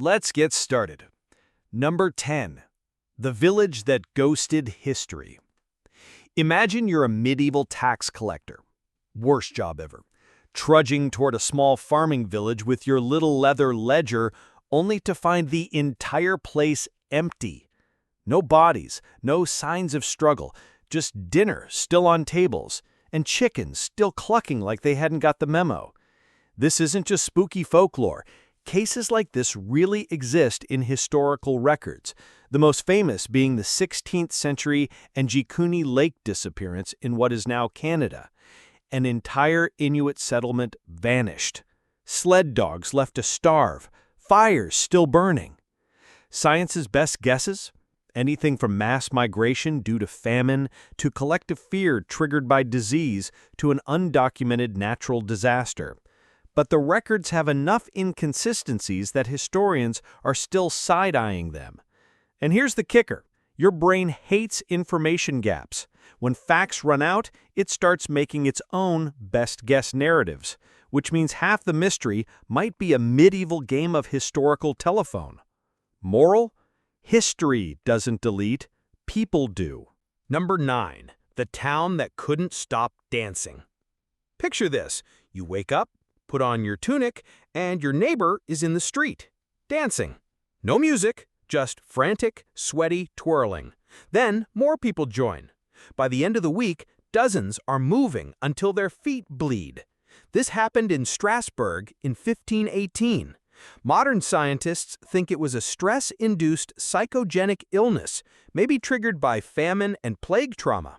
Let's get started. Number 10. The village that ghosted history. Imagine you're a medieval tax collector. Worst job ever. Trudging toward a small farming village with your little leather ledger only to find the entire place empty. No bodies, no signs of struggle, just dinner still on tables, and chickens still clucking like they hadn't got the memo. This isn't just spooky folklore. Cases like this really exist in historical records, the most famous being the 16th century Anjikuni Lake disappearance in what is now Canada. An entire Inuit settlement vanished. Sled dogs left to starve, fires still burning. Science's best guesses? Anything from mass migration due to famine, to collective fear triggered by disease, to an undocumented natural disaster. But the records have enough inconsistencies that historians are still side-eyeing them. And here's the kicker. Your brain hates information gaps. When facts run out, it starts making its own best-guess narratives, which means half the mystery might be a medieval game of historical telephone. Moral? History doesn't delete, people do. Number 9. The town that couldn't stop dancing. Picture this. You wake up, put on your tunic, and your neighbor is in the street, dancing. No music, just frantic, sweaty twirling. Then more people join. By the end of the week, dozens are moving until their feet bleed. This happened in Strasbourg in 1518. Modern scientists think it was a stress-induced psychogenic illness, maybe triggered by famine and plague trauma.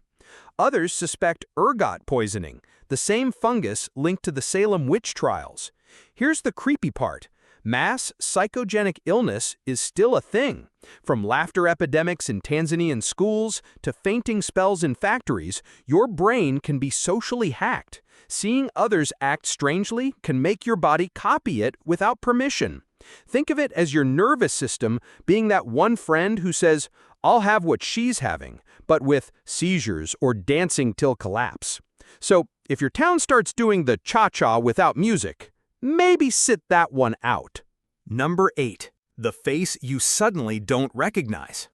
Others suspect ergot poisoning, the same fungus linked to the Salem witch trials. Here's the creepy part. Mass psychogenic illness is still a thing. From laughter epidemics in Tanzanian schools to fainting spells in factories, your brain can be socially hacked. Seeing others act strangely can make your body copy it without permission. Think of it as your nervous system being that one friend who says, "I'll have what she's having," but with seizures or dancing till collapse. So, if your town starts doing the cha-cha without music, maybe sit that one out. Number 8. The face you suddenly don't recognize.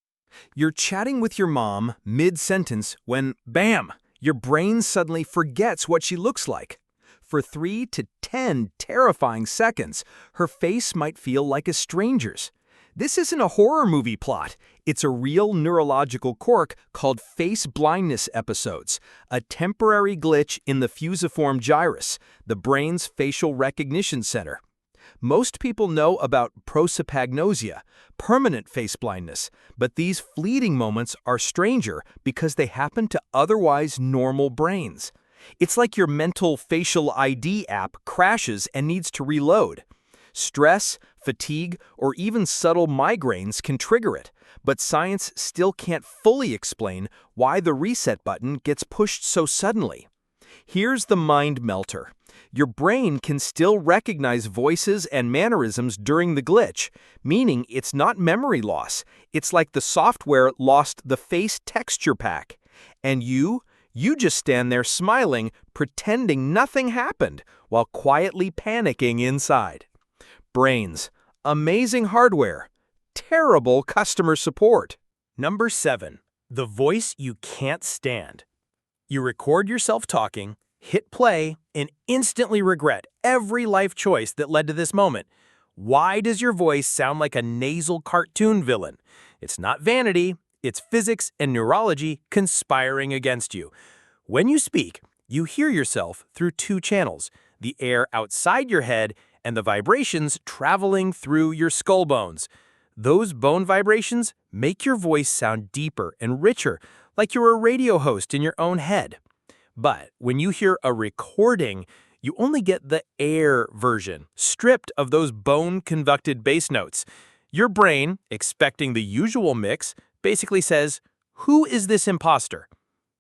You're chatting with your mom mid-sentence when, bam, your brain suddenly forgets what she looks like. For 3 to 10 terrifying seconds, her face might feel like a stranger's. This isn't a horror movie plot. It's a real neurological quirk called face blindness episodes, a temporary glitch in the fusiform gyrus, the brain's facial recognition center. Most people know about prosopagnosia, permanent face blindness, but these fleeting moments are stranger because they happen to otherwise normal brains. It's like your mental facial ID app crashes and needs to reload. Stress, fatigue, or even subtle migraines can trigger it, but science still can't fully explain why the reset button gets pushed so suddenly. Here's the mind melter. Your brain can still recognize voices and mannerisms during the glitch, meaning it's not memory loss. It's like the software lost the face texture pack. And you just stand there smiling, pretending nothing happened, while quietly panicking inside. Brains. Amazing hardware. Terrible customer support. Number 7. The voice you can't stand. You record yourself talking, hit play, and instantly regret every life choice that led to this moment. Why does your voice sound like a nasal cartoon villain? It's not vanity, it's physics and neurology conspiring against you. When you speak, you hear yourself through 2 channels, the air outside your head and the vibrations traveling through your skull bones. Those bone vibrations make your voice sound deeper and richer, like you're a radio host in your own head. But when you hear a recording, you only get the air version, stripped of those bone-conducted bass notes. Your brain, expecting the usual mix, basically says, "Who is this imposter?"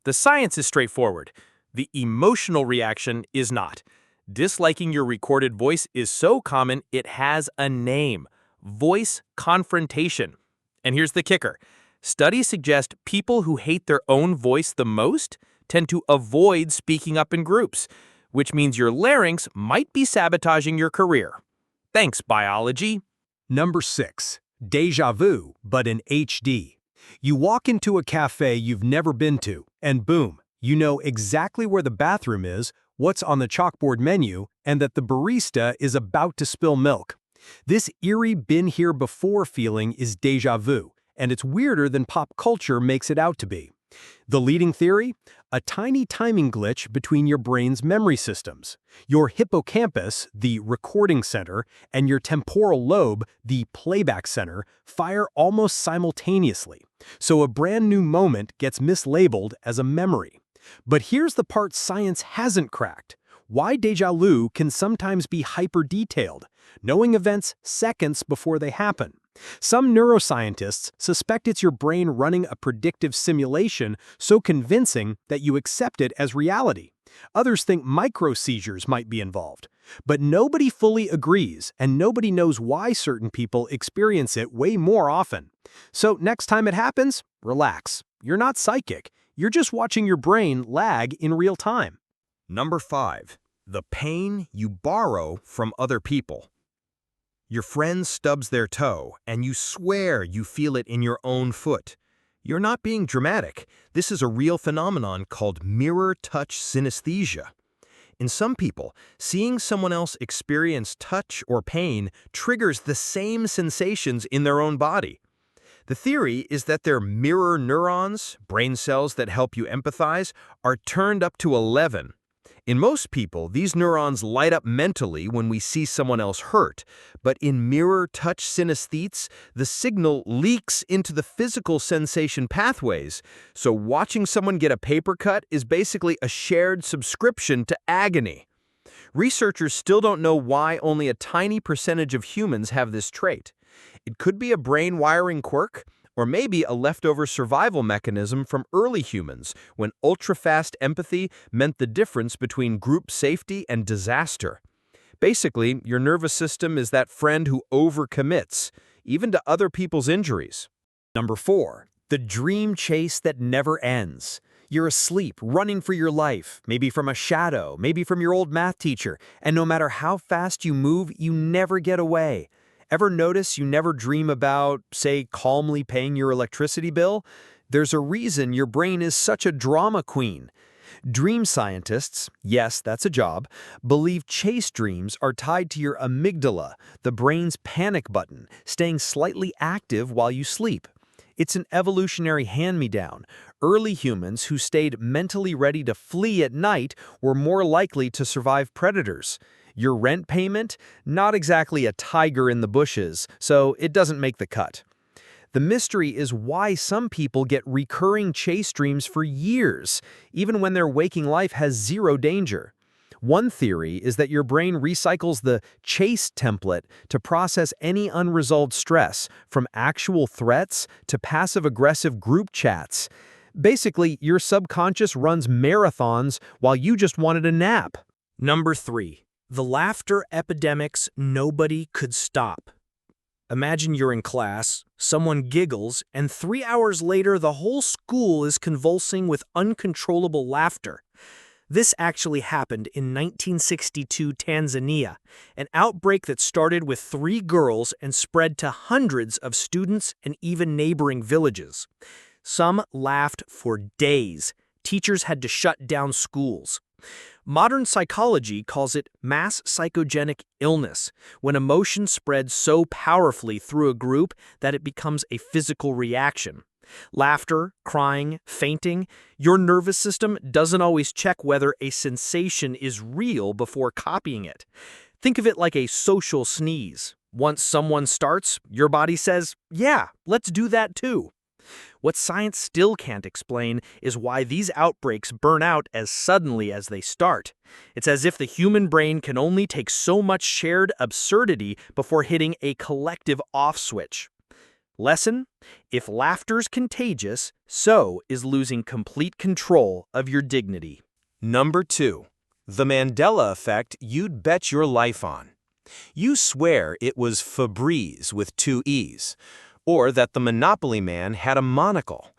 The science is straightforward. The emotional reaction is not. Disliking your recorded voice is so common it has a name: voice confrontation. And here's the kicker. Studies suggest people who hate their own voice the most tend to avoid speaking up in groups, which means your larynx might be sabotaging your career. Thanks, biology. Number 6. Deja vu, but in HD. You walk into a cafe you've never been to, and boom, you know exactly where the bathroom is, what's on the chalkboard menu, and that the barista is about to spill milk. This eerie been-here-before feeling is deja vu, and it's weirder than pop culture makes it out to be. The leading theory? A tiny timing glitch between your brain's memory systems. Your hippocampus, the recording center, and your temporal lobe, the playback center, fire almost simultaneously. So a brand new moment gets mislabeled as a memory. But here's the part science hasn't cracked. Why deja vu can sometimes be hyper-detailed, knowing events seconds before they happen. Some neuroscientists suspect it's your brain running a predictive simulation so convincing that you accept it as reality. Others think micro-seizures might be involved. But nobody fully agrees, and nobody knows why certain people experience it way more often. So next time it happens, relax. You're not psychic. You're just watching your brain lag in real time. Number 5. The pain you borrow from other people. Your friend stubs their toe, and you swear you feel it in your own foot. You're not being dramatic. This is a real phenomenon called mirror touch synesthesia. In some people, seeing someone else experience touch or pain triggers the same sensations in their own body. The theory is that their mirror neurons, brain cells that help you empathize, are turned up to 11. In most people, these neurons light up mentally when we see someone else hurt, but in mirror touch synesthetes, the signal leaks into the physical sensation pathways, so watching someone get a paper cut is basically a shared subscription to agony. Researchers still don't know why only a tiny percentage of humans have this trait. It could be a brain wiring quirk, or maybe a leftover survival mechanism from early humans, when ultra-fast empathy meant the difference between group safety and disaster. Basically, your nervous system is that friend who overcommits, even to other people's injuries. Number 4. The dream chase that never ends. You're asleep, running for your life, maybe from a shadow, maybe from your old math teacher, and no matter how fast you move, you never get away. Ever notice you never dream about, say, calmly paying your electricity bill? There's a reason your brain is such a drama queen. Dream scientists, yes, that's a job, believe chase dreams are tied to your amygdala, the brain's panic button, staying slightly active while you sleep. It's an evolutionary hand-me-down. Early humans who stayed mentally ready to flee at night were more likely to survive predators. Your rent payment? Not exactly a tiger in the bushes, so it doesn't make the cut. The mystery is why some people get recurring chase dreams for years, even when their waking life has zero danger. One theory is that your brain recycles the chase template to process any unresolved stress, from actual threats to passive-aggressive group chats. Basically, your subconscious runs marathons while you just wanted a nap. Number 3. The laughter epidemics nobody could stop. Imagine you're in class, someone giggles, and 3 hours later the whole school is convulsing with uncontrollable laughter. This actually happened in 1962 Tanzania, an outbreak that started with 3 girls and spread to hundreds of students and even neighboring villages. Some laughed for days. Teachers had to shut down schools. Modern psychology calls it mass psychogenic illness, when emotion spreads so powerfully through a group that it becomes a physical reaction. Laughter, crying, fainting, your nervous system doesn't always check whether a sensation is real before copying it. Think of it like a social sneeze. Once someone starts, your body says, "Yeah, let's do that too." What science still can't explain is why these outbreaks burn out as suddenly as they start. It's as if the human brain can only take so much shared absurdity before hitting a collective off switch. Lesson: if laughter's contagious, so is losing complete control of your dignity. Number 2. The Mandela effect you'd bet your life on. You swear it was Febreze with 2 E's. Or that the Monopoly man had a monocle,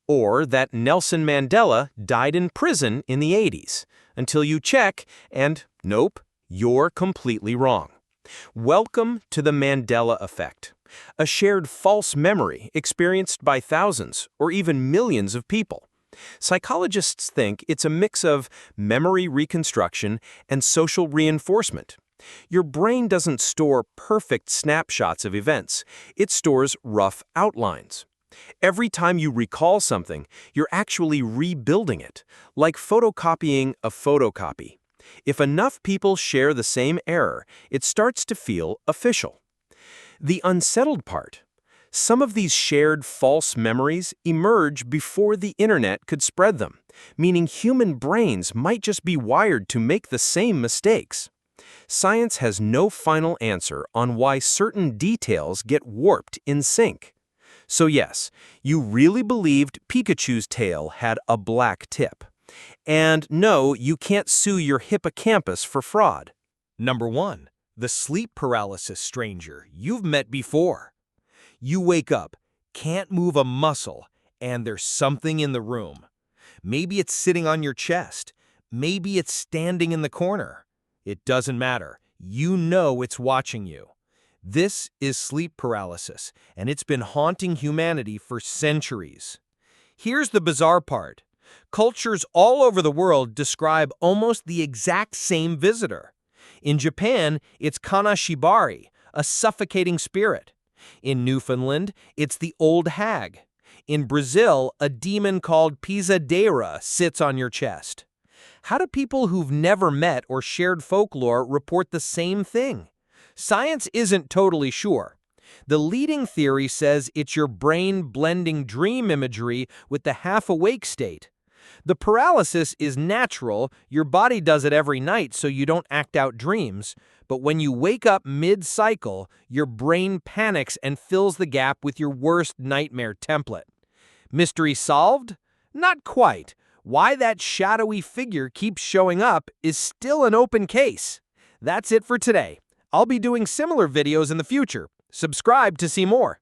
or that Nelson Mandela died in prison in the 80s, until you check and, nope, you're completely wrong. Welcome to the Mandela effect, a shared false memory experienced by thousands or even millions of people. Psychologists think it's a mix of memory reconstruction and social reinforcement. Your brain doesn't store perfect snapshots of events, it stores rough outlines. Every time you recall something, you're actually rebuilding it, like photocopying a photocopy. If enough people share the same error, it starts to feel official. The unsettled part: some of these shared false memories emerge before the internet could spread them, meaning human brains might just be wired to make the same mistakes. Science has no final answer on why certain details get warped in sync. So yes, you really believed Pikachu's tail had a black tip. And no, you can't sue your hippocampus for fraud. Number 1. The sleep paralysis stranger you've met before. You wake up, can't move a muscle, and there's something in the room. Maybe it's sitting on your chest. Maybe it's standing in the corner. It doesn't matter. You know it's watching you. This is sleep paralysis, and it's been haunting humanity for centuries. Here's the bizarre part. Cultures all over the world describe almost the exact same visitor. In Japan, it's kanashibari, a suffocating spirit. In Newfoundland, it's the old hag. In Brazil, a demon called pisadeira sits on your chest. How do people who've never met or shared folklore report the same thing? Science isn't totally sure. The leading theory says it's your brain blending dream imagery with the half-awake state. The paralysis is natural, your body does it every night so you don't act out dreams, but when you wake up mid-cycle, your brain panics and fills the gap with your worst nightmare template. Mystery solved? Not quite. Why that shadowy figure keeps showing up is still an open case. That's it for today. I'll be doing similar videos in the future. Subscribe to see more.